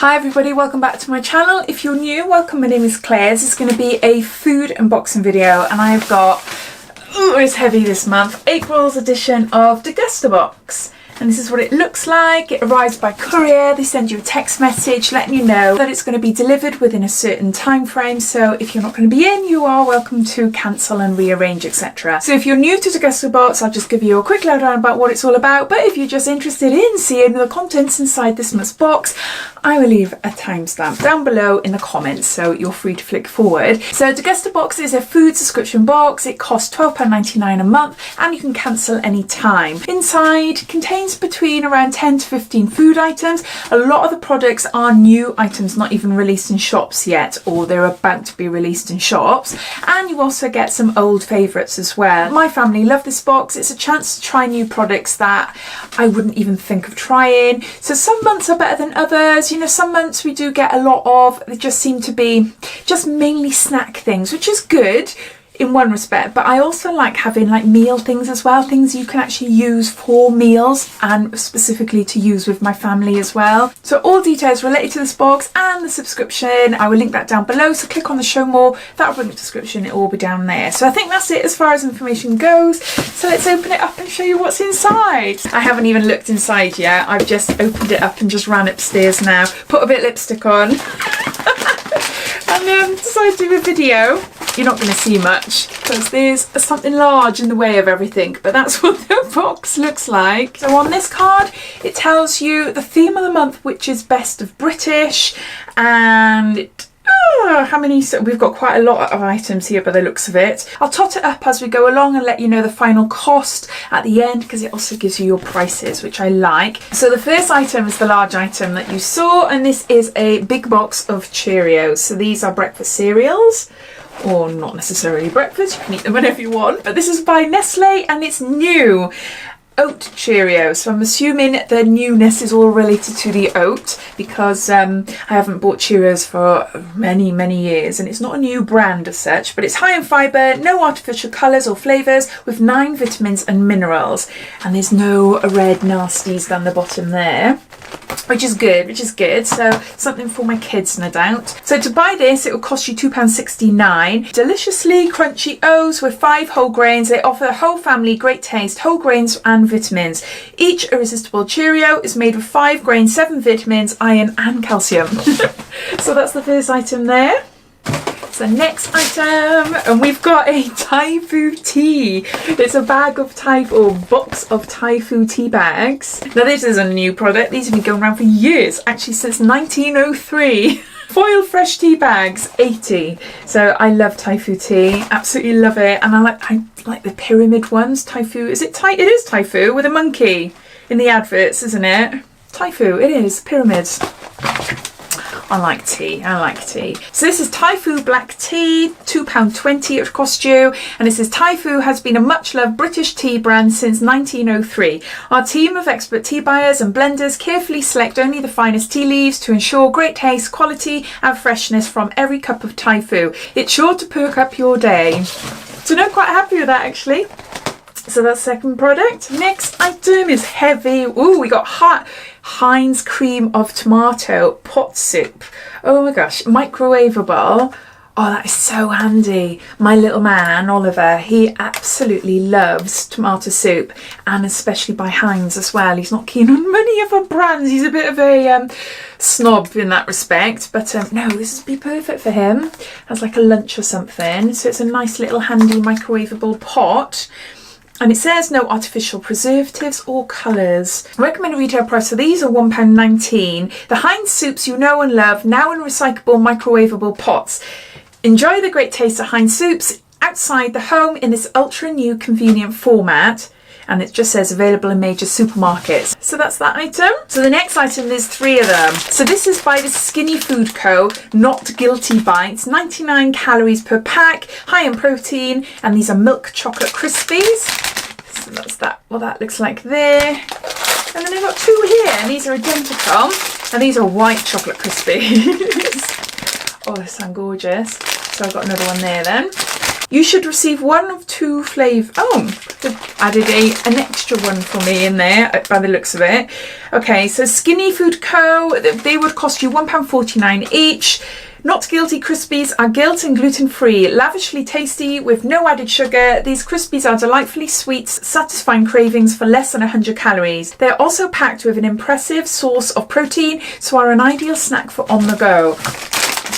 Hi everybody, welcome back to my channel. If you're new, welcome. My name is Claire. This is going to be a food unboxing video and I've got, it's heavy this month, April's edition of Degustabox. And this is what it looks like. It arrives by courier. They send you a text message letting you know that it's going to be delivered within a certain time frame. So if you're not going to be in, you are welcome to cancel and rearrange, etc. So if you're new to Degustabox, I'll just give you a quick lowdown about what it's all about. But if you're just interested in seeing the contents inside this month's box, I will leave a timestamp down below in the comments, so you're free to flick forward. So Degustabox is a food subscription box. It costs £12.99 a month and you can cancel any time. Inside contains between around 10 to 15 food items. A lot of the products are new items, not even released in shops yet, or they're about to be released in shops. And you also get some old favourites as well. My family love this box. It's a chance to try new products that I wouldn't even think of trying. So some months are better than others. You know, some months we do get a lot of, they just seem to be just mainly snack things, which is good in one respect, but I also like having like meal things as well, things you can actually use for meals and specifically to use with my family as well. So all details related to this box and the subscription, I will link that down below, so click on the show more, that'll bring the description, it will be down there. So I think that's it as far as information goes, so let's open it up and show you what's inside. I haven't even looked inside yet, I've just opened it up and just ran upstairs now, put a bit of lipstick on and decided to do a video. You're not going to see much because there's something large in the way of everything, but that's what the box looks like. So on this card it tells you the theme of the month, which is best of British, and how many, so we've got quite a lot of items here by the looks of it. I'll tot it up as we go along and let you know the final cost at the end, because it also gives you your prices, which I like. So the first item is the large item that you saw, and this is a big box of Cheerios. So these are breakfast cereals, or not necessarily breakfast, you can eat them whenever you want, but this is by Nestle and it's new. Oat Cheerios, so I'm assuming the newness is all related to the oat, because I haven't bought Cheerios for many years and it's not a new brand as such, but it's high in fibre, no artificial colours or flavours, with 9 vitamins and minerals, and there's no red nasties down the bottom there, which is good, so something for my kids no doubt. So to buy this it will cost you £2.69. Deliciously crunchy O's with 5 whole grains. They offer the whole family great taste, whole grains and vitamins. Each irresistible Cheerio is made with 5 grains, 7 vitamins, iron and calcium. So that's the first item there. So next item, and we've got a Thai food tea. It's a bag of Thai, or box of Thai food tea bags. Now this is a new product. These have been going around for years, actually since 1903. Foil fresh tea bags, 80. So I love Thai food tea, absolutely love it. And I like the pyramid ones, Thai food. Is it Thai? It is Thai food with a monkey in the adverts, isn't it? Thai food, it is, pyramids. I like tea, I like tea. So this is Thai Fu black tea, £2.20 it cost you, and it says Thai Fu has been a much loved British tea brand since 1903. Our team of expert tea buyers and blenders carefully select only the finest tea leaves to ensure great taste, quality and freshness from every cup of Thai Fu. It's sure to perk up your day. So no, quite happy with that actually. So that's the second product. Next item is heavy. Ooh, we got Heinz cream of tomato pot soup. Oh my gosh, microwavable. Oh, that is so handy. My little man, Oliver, he absolutely loves tomato soup, and especially by Heinz as well. He's not keen on many other brands. He's a bit of a snob in that respect, but no, this would be perfect for him as like a lunch or something. So it's a nice little handy microwavable pot. And it says no artificial preservatives or colours. Recommended retail price for these are £1.19. The Heinz soups you know and love, now in recyclable microwavable pots. Enjoy the great taste of Heinz soups outside the home in this ultra new convenient format. And it just says available in major supermarkets. So that's that item. So the next item, there's 3 of them. So this is by the Skinny Food Co. Not Guilty Bites, 99 calories per pack, high in protein, and these are milk chocolate crispies. So that's that, what that looks like there. And then they've got 2 here, and these are identical, and these are white chocolate crispies. Oh, they sound gorgeous. So I've got another one there then. You should receive one of 2 flavours. Oh, they've added an extra one for me in there by the looks of it. Okay, so Skinny Food Co. They would cost you £1.49 each. Not Guilty Crispies are guilt and gluten-free, lavishly tasty with no added sugar. These Crispies are delightfully sweet, satisfying cravings for less than 100 calories. They're also packed with an impressive source of protein, so are an ideal snack for on the go.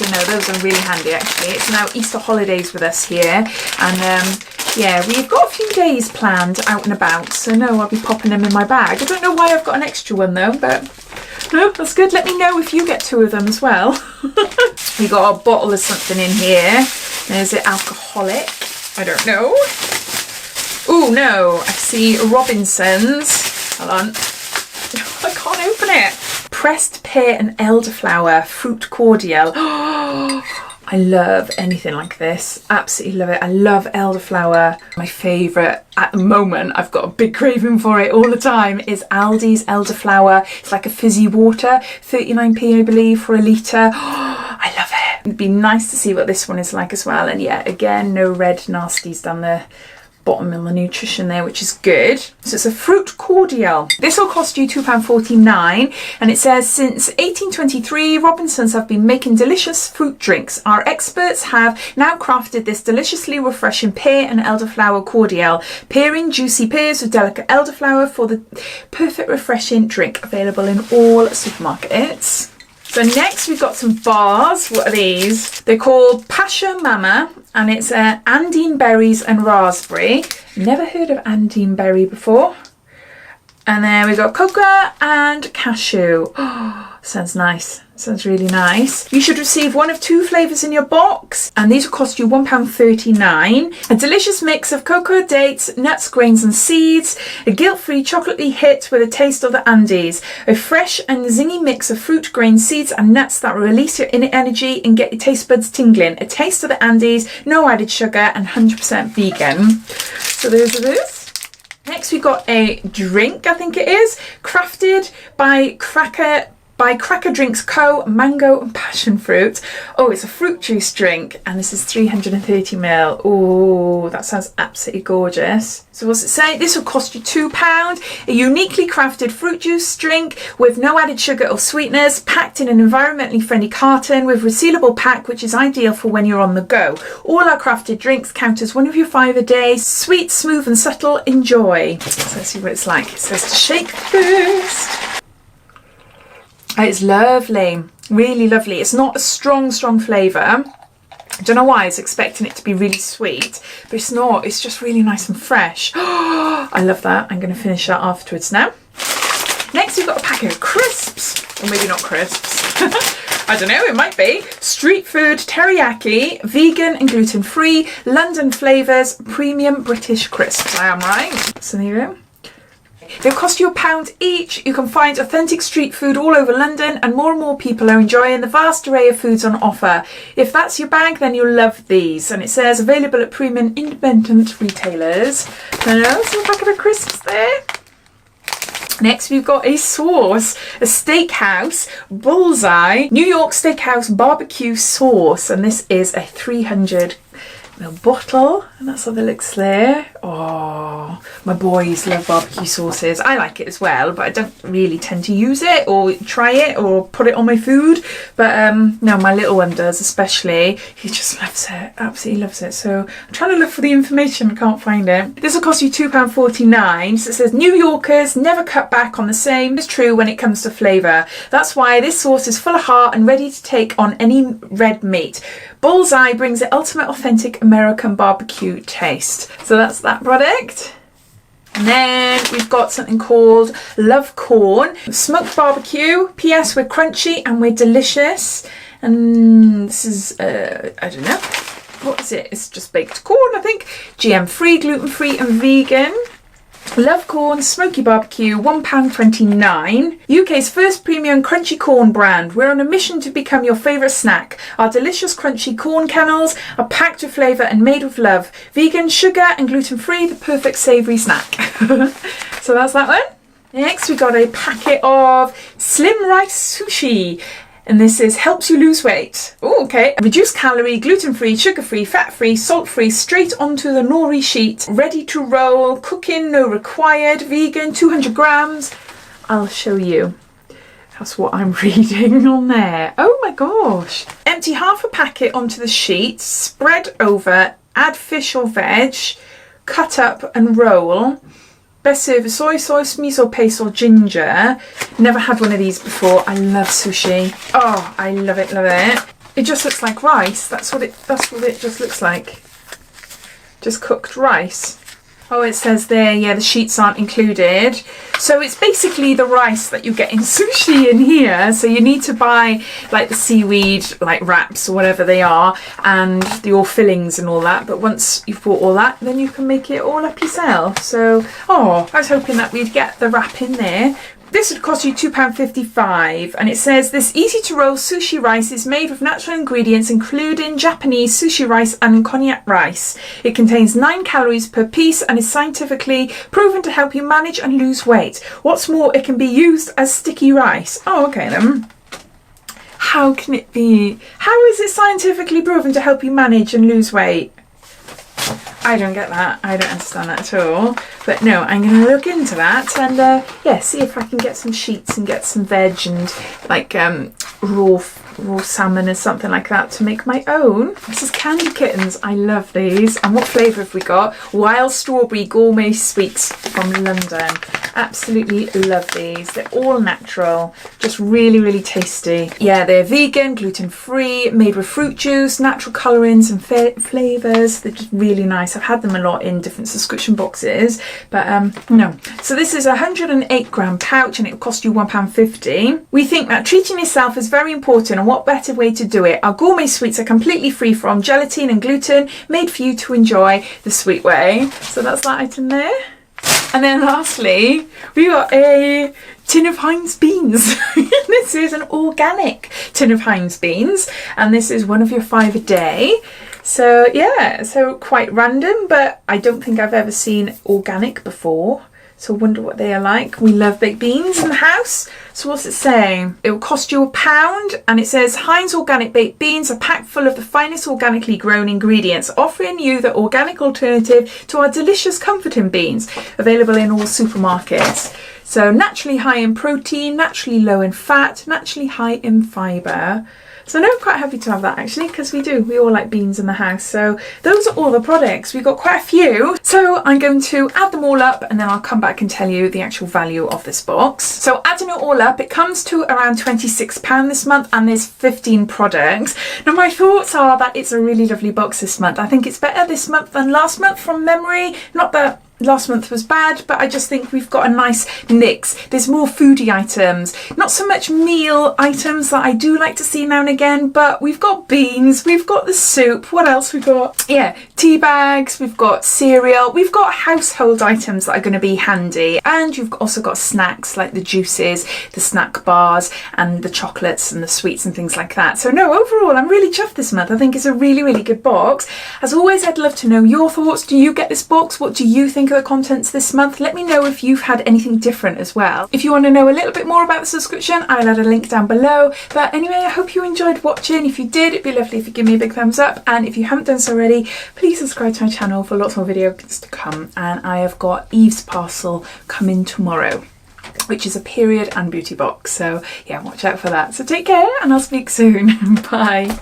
You know, those are really handy actually. It's now Easter holidays with us here, and yeah, we've got a few days planned out and about, so no, I'll be popping them in my bag. I don't know why I've got an extra one though, but no, that's good. Let me know if you get 2 of them as well. We got a bottle of something in here. Is it alcoholic? I don't know. Oh no, I see Robinson's. Hold on. I can't open it. Pressed pear and elderflower fruit cordial. I love anything like this. Absolutely love it. I love elderflower. My favourite at the moment, I've got a big craving for it all the time, is Aldi's elderflower. It's like a fizzy water, 39p I believe for a litre. I love it. It'd be nice to see what this one is like as well. And yeah, again, no red nasties down the bottom in the nutrition there, which is good. So it's a fruit cordial. This will cost you £2.49, and it says since 1823 Robinsons have been making delicious fruit drinks. Our experts have now crafted this deliciously refreshing pear and elderflower cordial, pairing juicy pears with delicate elderflower for the perfect refreshing drink, available in all supermarkets. So next we've got some bars. What are these? They're called Pasha Mama, and it's Andean berries and raspberry. Never heard of Andean berry before. And then we've got cocoa and cashew. Oh, sounds nice. Sounds really nice. You should receive one of 2 flavours in your box, and these will cost you £1.39. A delicious mix of cocoa, dates, nuts, grains and seeds. A guilt-free chocolatey hit with a taste of the Andes. A fresh and zingy mix of fruit, grains, seeds and nuts that will release your inner energy and get your taste buds tingling. A taste of the Andes, no added sugar and 100% vegan. So those are those. Next we've got a drink, I think it is, crafted by Cracker Drinks Co. Mango and passion fruit. Oh, it's a fruit juice drink, and this is 330ml. Oh, that sounds absolutely gorgeous. So what's it say? This will cost you £2. A uniquely crafted fruit juice drink with no added sugar or sweeteners, packed in an environmentally friendly carton with resealable pack, which is ideal for when you're on the go. All our crafted drinks count as one of your 5 a day. Sweet, smooth and subtle. Enjoy. So let's see what it's like. It says to shake first. It's lovely, really lovely. It's not a strong flavour. I don't know why I was expecting it to be really sweet, but it's not. It's just really nice and fresh. Oh, I love that. I'm going to finish that afterwards now. Next, we've got a packet of crisps, or maybe not crisps. I don't know, it might be. Street food, teriyaki, vegan and gluten-free, London flavours, premium British crisps. I am right. So there you go. They'll cost you £1 each. You can find authentic street food all over London, and more people are enjoying the vast array of foods on offer. If that's your bag, then you'll love these. And it says available at premium independent retailers. And also a packet of crisps there. Next we've got a sauce, a Steakhouse Bullseye New York Steakhouse barbecue sauce, and this is a 300ml bottle, and that's how it looks there. Oh, my boys love barbecue sauces. I like it as well, but I don't really tend to use it or try it or put it on my food. But no, my little one does especially. He just loves it, absolutely loves it. So I'm trying to look for the information, can't find it. This will cost you £2.49. So it says New Yorkers never cut back on the same. It's true when it comes to flavour. That's why this sauce is full of heart and ready to take on any red meat. Bullseye brings the ultimate authentic American barbecue taste. So that's that product. And then we've got something called Love Corn. Smoked barbecue. PS, we're crunchy and we're delicious. And this is, I don't know. What is it? It's just baked corn, I think. GM free, gluten free and vegan. Love Corn Smoky Barbecue, £1.29. UK's first premium crunchy corn brand. We're on a mission to become your favourite snack. Our delicious crunchy corn kernels are packed with flavour and made with love. Vegan, sugar and gluten-free, the perfect savoury snack. So that's that one. Next we got a packet of Slim Rice Sushi. And this is helps you lose weight. Oh, okay. Reduced calorie, gluten-free, sugar-free, fat-free, salt-free, straight onto the nori sheet. Ready to roll, cooking, no required, vegan, 200 grams. I'll show you. That's what I'm reading on there. Oh my gosh. Empty half a packet onto the sheet, spread over, add fish or veg, cut up and roll. Best served with soy sauce, miso paste or ginger. Never had one of these before. I love sushi. Oh, I love it, love it. It just looks like rice. That's what it just looks like. Just cooked rice. Oh, it says there, yeah, the sheets aren't included. So it's basically the rice that you get in sushi in here. So you need to buy like the seaweed, like wraps or whatever they are, and your fillings and all that. But once you've bought all that, then you can make it all up yourself. So, oh, I was hoping that we'd get the wrap in there. This would cost you £2.55, and it says this easy to roll sushi rice is made with natural ingredients including Japanese sushi rice and konjac rice. It contains 9 calories per piece and is scientifically proven to help you manage and lose weight. What's more, it can be used as sticky rice. Oh, okay then. How can it be? How is it scientifically proven to help you manage and lose weight? I don't get that. I don't understand that at all. But no, I'm going to look into that and yeah, see if I can get some sheets and get some veg and like raw salmon or something like that to make my own. This is Candy Kittens. I love these. And what flavour have we got? Wild Strawberry Gourmet Sweets from London. Absolutely love these. They're all natural, just really, really tasty. Yeah, they're vegan, gluten-free, made with fruit juice, natural colourings and flavours. They're just really nice. I've had them a lot in different subscription boxes, but no. So this is a 108 gram pouch and it will cost you £1.50. We think that treating yourself is very important, and what better way to do it? Our gourmet sweets are completely free from gelatin and gluten, made for you to enjoy the sweet way. So that's that item there. And then lastly, we got a tin of Heinz beans. This is an organic tin of Heinz beans, and this is one of your 5 a day. So yeah, so quite random, but I don't think I've ever seen organic before. So I wonder what they are like. We love baked beans in the house. So what's it saying? It will cost you £1, and it says Heinz organic baked beans are packed full of the finest organically grown ingredients, offering you the organic alternative to our delicious comforting beans, available in all supermarkets. So naturally high in protein, naturally low in fat, naturally high in fibre. So no, I'm quite happy to have that actually, because we all like beans in the house. So those are all the products. We've got quite a few. So I'm going to add them all up and then I'll come back and tell you the actual value of this box. So adding it all up, it comes to around £26 this month, and there's 15 products. Now my thoughts are that it's a really lovely box this month. I think it's better this month than last month from memory. Not that last month was bad, but I just think we've got a nice mix. There's more foodie items, not so much meal items that I do like to see now and again, but we've got beans, we've got the soup, what else we got? Yeah, tea bags, we've got cereal, we've got household items that are going to be handy, and you've also got snacks like the juices, the snack bars, and the chocolates and the sweets and things like that. So no, overall I'm really chuffed this month. I think it's a really, really good box. As always, I'd love to know your thoughts. Do you get this box? What do you think of the contents this month? Let me know if you've had anything different as well. If you want to know a little bit more about the subscription, I'll add a link down below. But anyway, I hope you enjoyed watching. If you did, it'd be lovely if you give me a big thumbs up, and if you haven't done so already, please subscribe to my channel for lots more videos to come. And I have got Eve's parcel coming tomorrow, which is a period and beauty box, so yeah, watch out for that. So take care and I'll speak soon. Bye.